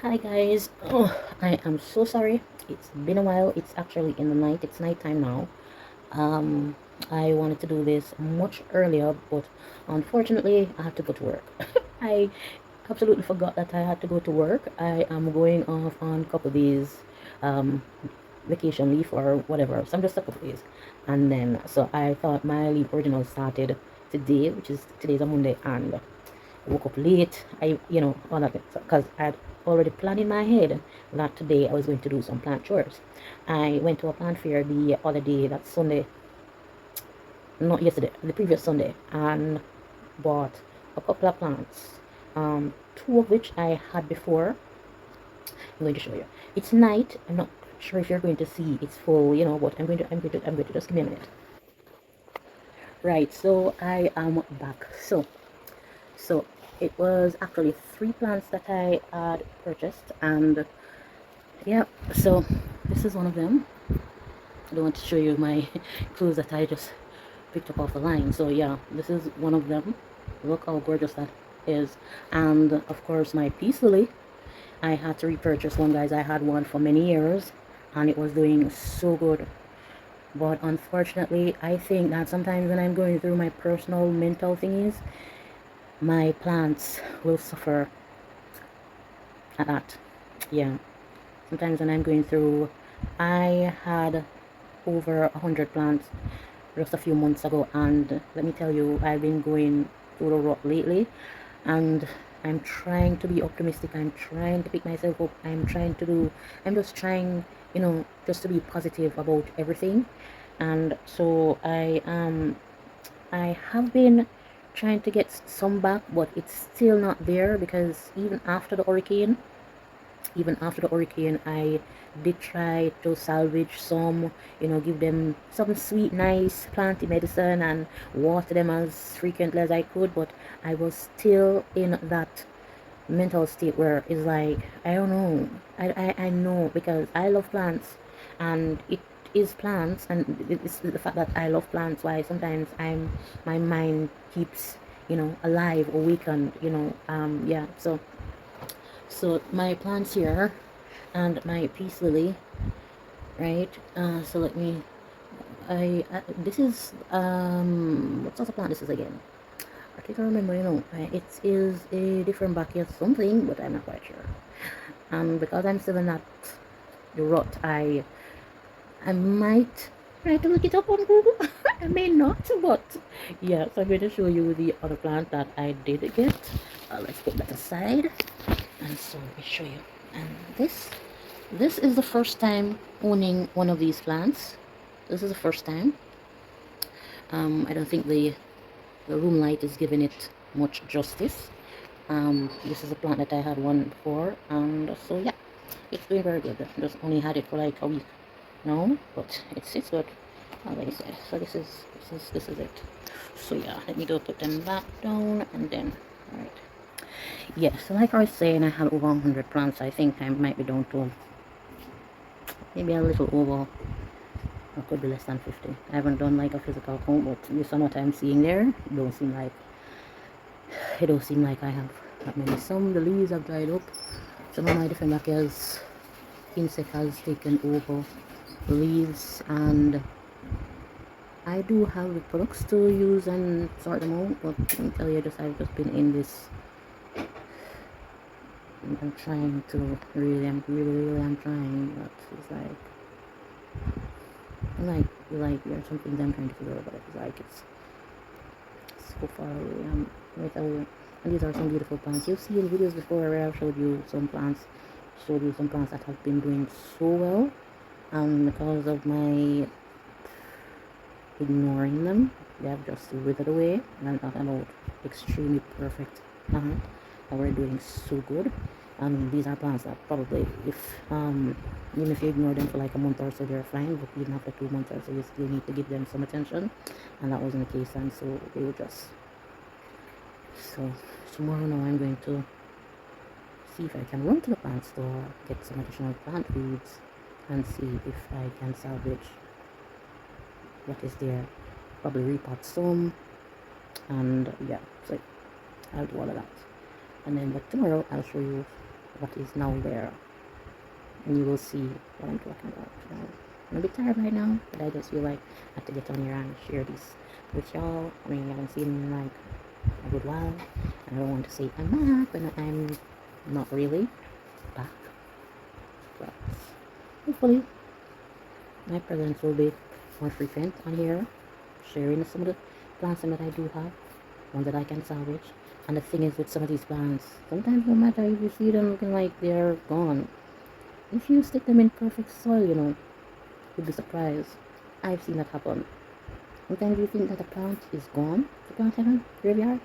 Hi guys. I am so sorry. It's been a while. It's actually in the night. It's nighttime now. Um, I wanted to do this much earlier, but unfortunately, I had to go to work. I absolutely forgot that I had to go to work. I am going off on a couple of days, um, vacation leave or whatever. So I'm just a couple of days, and then so I thought my leave original started today, which is today's a Monday, and woke up late. All that because I had already planned in my head that today I was going to do some plant chores. I went to a plant fair the other day, that Sunday, not yesterday, the previous Sunday, and bought a couple of plants. Two of which I had before. I'm going to show you. It's night. I'm not sure if you're going to see. It's full, but I'm going to just give me a minute. Right. So I am back. So it was actually three plants that I had purchased, and yeah, so this is one of them. I don't want to show you my clothes that I just picked up off the line. So yeah, this is one of them. Look how gorgeous that is. And of course my peace lily, I had to repurchase one, guys. I had one for many years and it was doing so good, but unfortunately I think that sometimes when I'm going through my personal mental thingies, my plants will suffer at that. Yeah, sometimes when I'm going through, I had over 100 plants just a few months ago, and let me tell you, I've been going through the rut lately, and I'm trying to be optimistic. I'm trying to pick myself up. I'm just trying, just to be positive about everything. And so I have been trying to get some back, but it's still not there, because even after the hurricane, I did try to salvage some, give them some sweet, nice planty medicine and water them as frequently as I could, but I was still in that mental state where it's like, I don't know. I know, because I love plants, and it is plants, and it's the fact that I love plants why sometimes my mind keeps, alive, awakened, yeah. So my plants here and my peace lily, right? So let me. This is what sort of plant this is again? I think I remember. It is a different backyard something, but I'm not quite sure. Because I'm still in that rut, I might try to look it up on Google. I may not, but yeah. So I'm going to show you the other plant that I did get. Let's put that aside, and so let me show you. And this is the first time owning one of these plants. This is the first time. I don't think the room light is giving it much justice. This is a plant that I had one before, and so yeah, it's doing very good. Just only had it for like a week now, but it's good. Like I said, so this is it. So yeah, let me go put them back down, and then all right. Yeah, so like I was saying, I had over 100 plants. I think I might be down to maybe a little over, or could be less than 50. I haven't done like a physical count, but based on what I'm seeing there, it don't seem like I have that many. Some of the leaves have dried up. Some of my different backyards, insect has taken over the leaves, and I do have the products to use and sort them out, but let me tell you, I've just been in this. I'm trying to really, I'm trying, but it's like there are some things I'm trying to figure out, but it's like it's so far away. Let me tell you, and these are some beautiful plants. You've seen videos before where I've showed you some plants, that have been doing so well, and because of my ignoring them, they have just withered away. And I'm talking about extremely perfect plants that were doing so good. And these are plants that probably, even if you ignore them for like a month or so, they're fine. But even after 2 months or so, you still need to give them some attention, and that wasn't the case. And so they were just so. Tomorrow now, I'm going to see if I can run to the plant store, get some additional plant feeds, and see if I can salvage what is there. Probably repot some, and yeah, so I'll do all of that. And then, but tomorrow I'll show you what is now there, and you will see what I'm talking about. I'm a bit tired right now, but I just feel like I have to get on here and share this with y'all. I mean, I haven't seen in like a good while, and I don't want to say I'm back when I'm not really back, but hopefully my presence will be more frequent on here, sharing some of the plants that I do have, ones that I can salvage. And the thing is with some of these plants, sometimes no matter if you see them looking like they're gone, if you stick them in perfect soil, you'd be surprised. I've seen that happen. Sometimes you think that the plant is gone, the plant heaven, graveyard,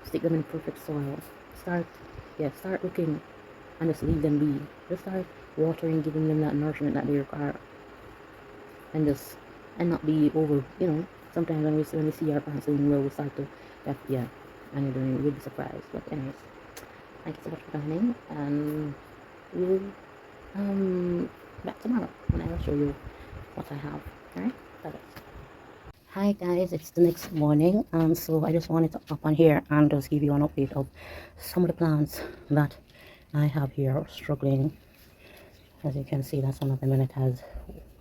stick them in perfect soil. Start looking and just leave them be. Just start watering, giving them that nourishment that they require. And not be over, sometimes when we see our plants doing well, we start to, yeah, and you'll be surprised. But anyways, thank you so much for coming, and we'll back tomorrow and I will show you what I have. Alright, bye bye. Hi guys, it's the next morning, and so I just wanted to up on here and just give you an update of some of the plants that I have here struggling. As you can see, that some of them, and it has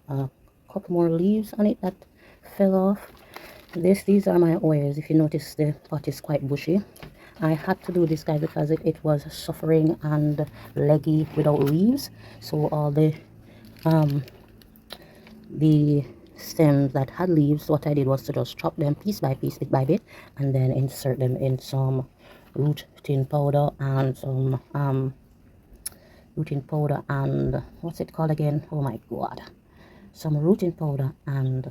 a couple more leaves on it that fell off. These are my Audios. If you notice, the pot is quite bushy. I had to do this guy because it was suffering and leggy without leaves, so all the stems that had leaves, what I did was to just chop them piece by piece, bit by bit, and then insert them in some rooting powder and some rooting powder and what's it called again? Oh my god, some rooting powder and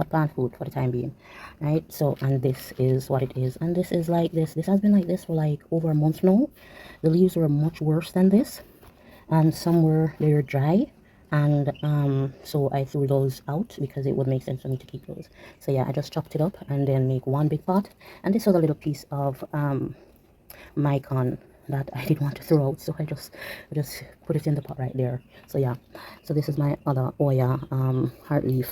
plant food for the time being, right? So, and this is what it is, and this is like this has been like this for like over a month now. The leaves were much worse than this, and some were they're dry, and so I threw those out because it would make sense for me to keep those. So yeah, I just chopped it up and then make one big pot, and this was a little piece of micon that I didn't want to throw out, so I just put it in the pot right there. So yeah, so this is my other Oya heartleaf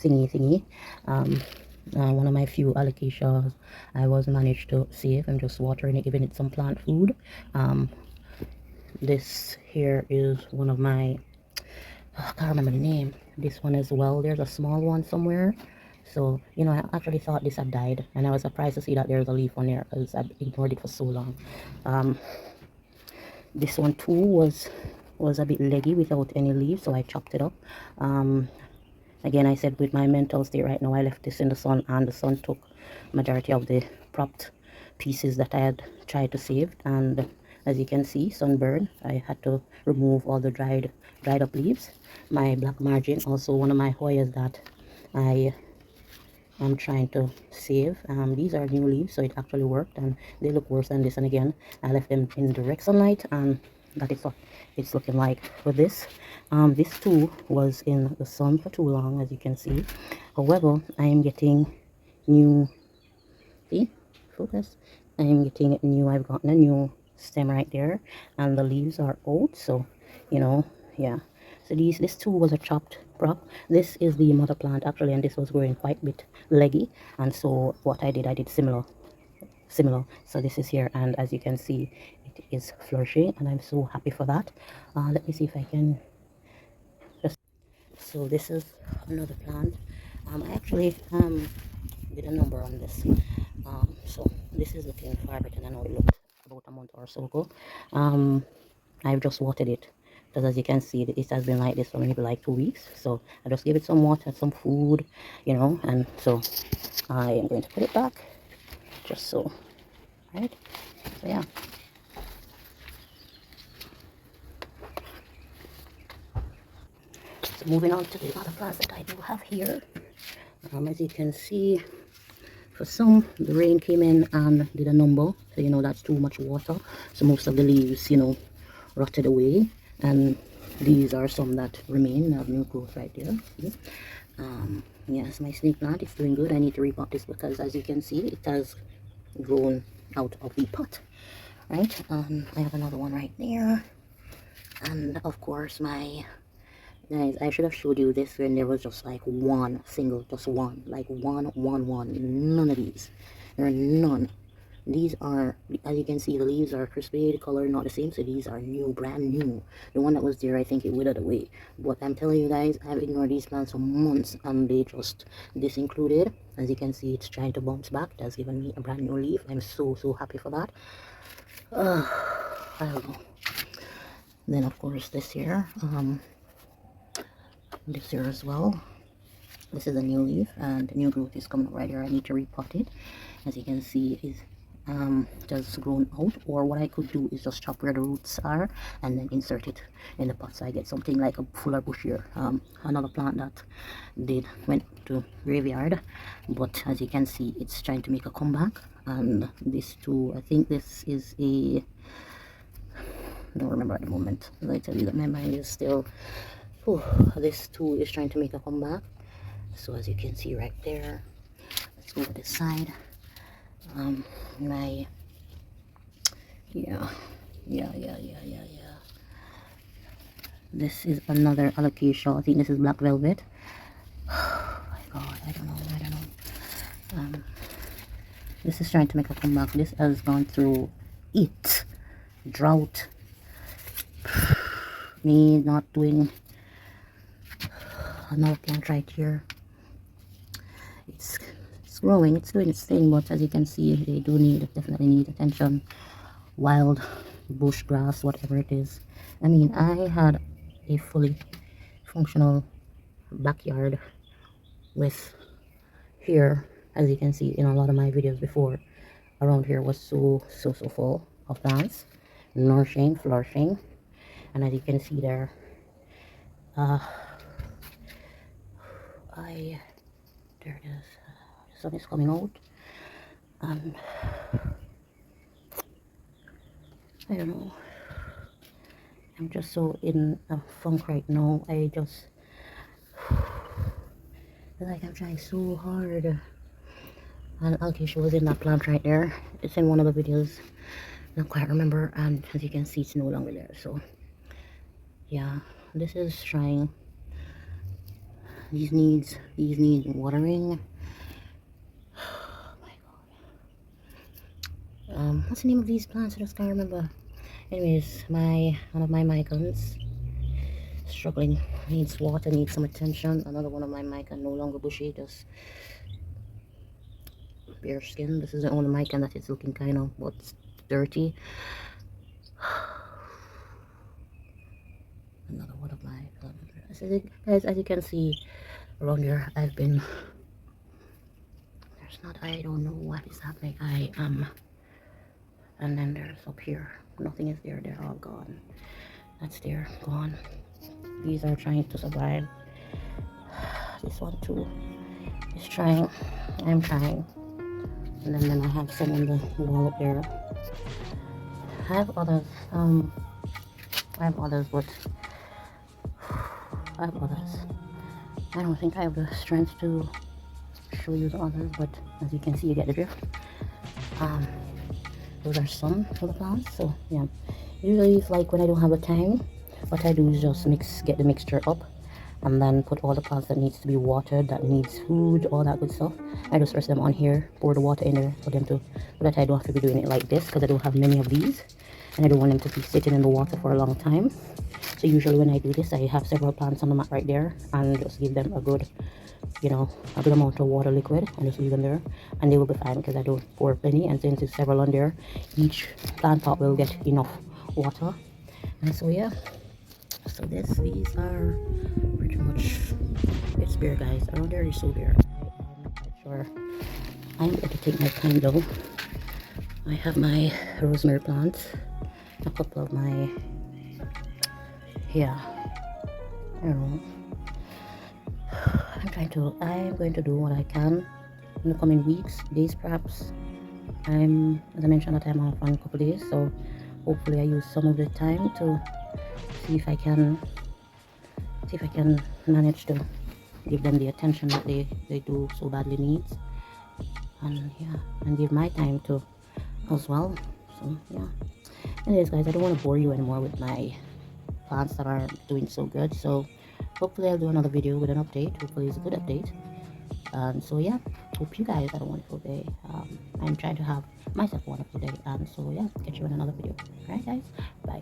thingy. One of my few alocasias I was managed to save. I'm just watering it, giving it some plant food. This here is one of my, I can't remember the name. This one as well, there's a small one somewhere. So, I actually thought this had died, and I was surprised to see that there's a leaf on there because I ignored it for so long. This one too was a bit leggy without any leaves, so I chopped it up. Again, I said with my mental state right now, I left this in the sun, and the sun took majority of the propped pieces that I had tried to save, and as you can see, sunburn. I had to remove all the dried up leaves. My black margin, also one of my Hoyas that I am trying to save. These are new leaves, so it actually worked, and they look worse than this. And again, I left them in direct sunlight, and that is what it's looking like with this. This too was in the sun for too long, as you can see. However, I am getting new, see, focus, I am getting new, I've gotten a new stem right there, and the leaves are old, so yeah. So this too was a chopped prop. This is the mother plant actually, and this was growing quite a bit leggy, and so what I did similar. So this is here, and as you can see, it is flourishing, and I'm so happy for that. Let me see if I can just, so this is another plant. I actually did a number on this. So this is looking far better than how it looked about a month or so ago. I've just watered it because, as you can see, it has been like this for maybe like 2 weeks. So I just gave it some water, some food, and so I am going to put it back just so, right? So yeah. So moving on to the other plants that I do have here. As you can see, for some, the rain came in and did a number, so that's too much water, so most of the leaves rotted away, and these are some that remain, have new growth right there. See? Yes, my snake plant is doing good. I need to repot this because, as you can see, it has grown out of the pot, right? I have another one right there, and of course my guys, I should have showed you this when there was just like one single, just one, like one, none of these. There are none. These are, as you can see, the leaves are crispy, the color not the same, so these are new, brand new. The one that was there, I think it withered away, but I'm telling you guys, I've ignored these plants for months and they just disincluded. As you can see, it's trying to bounce back. It has given me a brand new leaf. I'm so happy for that. I don't know. Then of course this here as well. This is a new leaf and the new growth is coming up right here. I need to repot it. As you can see, it is just grown out, or what I could do is just chop where the roots are and then insert it in the pot, so I get something like a fuller bush here. Another plant that went to graveyard, but as you can see, it's trying to make a comeback. And this too, I think this is a, I don't remember at the moment. As I tell you that my mind is still, this too is trying to make a comeback. So as you can see right there, let's go to this side. This is another alocasia. I think this is black velvet. Oh my god, I don't know. This is trying to make a comeback. This has gone through heat, drought, me not doing another plant right here. It's growing, it's doing its thing, but as you can see, they do definitely need attention. Wild bush grass, whatever it is. I mean, I had a fully functional backyard with here, as you can see in a lot of my videos before. Around here was so full of plants, nourishing, flourishing, and as you can see there, there it is. The sun is coming out, and I don't know, I'm just so in a funk right now. I just feel like I'm trying so hard. And alocasia was in that plant right there. It's in one of the videos, not quite remember, and as you can see, it's no longer there. So yeah, this is trying. These need watering. Oh my god. What's the name of these plants? I just can't remember. Anyways, one of my micans struggling, needs water, needs some attention. Another one of my mican, no longer bushy, just bare skin. This is the only mican that is looking kind of what's dirty. Another one of my guys, as you can see around here, I've been, I don't know what is happening. And then there's up here, nothing is there. They're all gone. That's there, gone. These are trying to survive. This one too is trying. I'm trying. And then I have some on the wall up there. I have others, but I don't think I have the strength to show you the others, but as you can see, you get the drift. Those are some of the plants. So yeah, usually it's like when I don't have the time, what I do is just get the mixture up, and then put all the plants that needs to be watered, that needs food, all that good stuff. I just rest them on here, pour the water in there for them to, so that I don't have to be doing it like this, because I don't have many of these and I don't want them to be sitting in the water for a long time. So usually when I do this, I have several plants on the mat right there and just give them a good, a good amount of water liquid, and just leave them there and they will be fine, because I don't pour plenty, and since it's several on there, each plant pot will get enough water. And so yeah, so these are pretty much, it's bare guys. Around there is so bare. I'm not quite sure. I'm going to take my time though. I have my rosemary plants, a couple of my, I don't know. I'm going to do what I can in the coming weeks, days perhaps. As I mentioned, that I'm off on a couple of days, so hopefully I use some of the time to see if I can manage to give them the attention that they do so badly needs, and and give my time to as well. So yeah, anyways guys, I don't want to bore you anymore with my plants that are doing so good, so hopefully I'll do another video with an update. Hopefully it's a good update, And so yeah, hope you guys had a wonderful day. I'm trying to have myself a wonderful day. And so yeah, catch you in another video. All right, guys, bye.